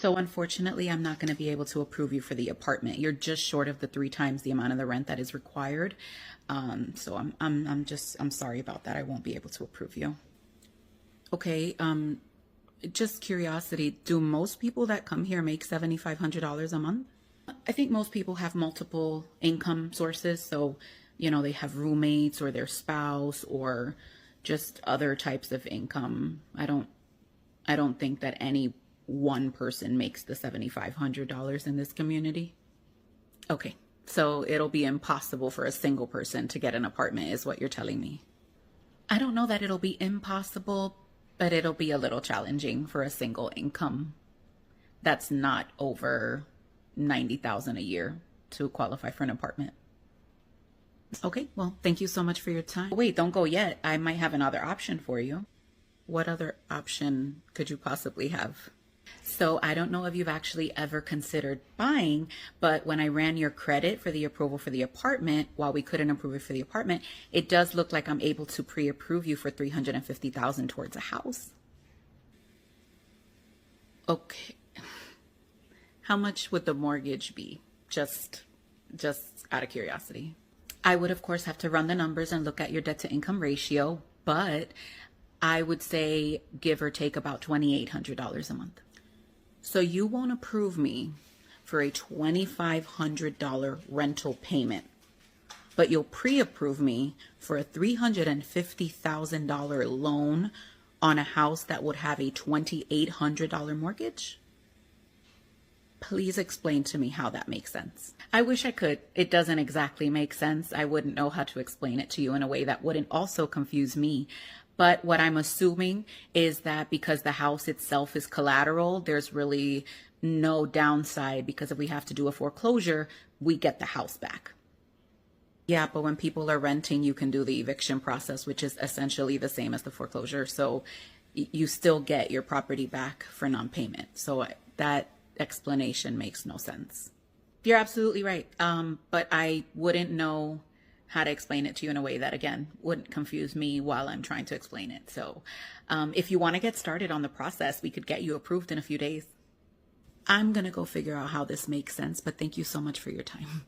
So unfortunately, I'm not going to be able to approve you for the apartment. You're just short of the 3 times the amount of the rent that is required. So I'm sorry about that. I won't be able to approve you. Okay. Just curiosity, do most people that come here make $7,500 a month? I think most people have multiple income sources. So, they have roommates or their spouse or just other types of income. I don't think that any one person makes the $7,500 in this community. Okay, so it'll be impossible for a single person to get an apartment is what you're telling me. I don't know that it'll be impossible, but it'll be a little challenging for a single income that's not over $90,000 a year to qualify for an apartment. Okay, well, thank you so much for your time. Wait, don't go yet. I might have another option for you. What other option could you possibly have? So I don't know if you've actually ever considered buying, but when I ran your credit for the approval for the apartment, while we couldn't approve it for the apartment, it does look like I'm able to pre-approve you for $350,000 towards a house. Okay. How much would the mortgage be? Just out of curiosity. I would, of course, have to run the numbers and look at your debt to income ratio, but I would say give or take about $2,800 a month. So you won't approve me for a $2,500 rental payment, but you'll pre-approve me for a $350,000 loan on a house that would have a $2,800 mortgage? Please explain to me how that makes sense. I wish I could. It doesn't exactly make sense. I wouldn't know how to explain it to you in a way that wouldn't also confuse me. But what I'm assuming is that because the house itself is collateral, there's really no downside, because if we have to do a foreclosure, we get the house back. Yeah, but when people are renting, you can do the eviction process, which is essentially the same as the foreclosure. So you still get your property back for non-payment. So that explanation makes no sense. You're absolutely right. But I wouldn't know how to explain it to you in a way that, again, wouldn't confuse me while I'm trying to explain it. So if you want to get started on the process, we could get you approved in a few days. I'm going to go figure out how this makes sense, but thank you so much for your time.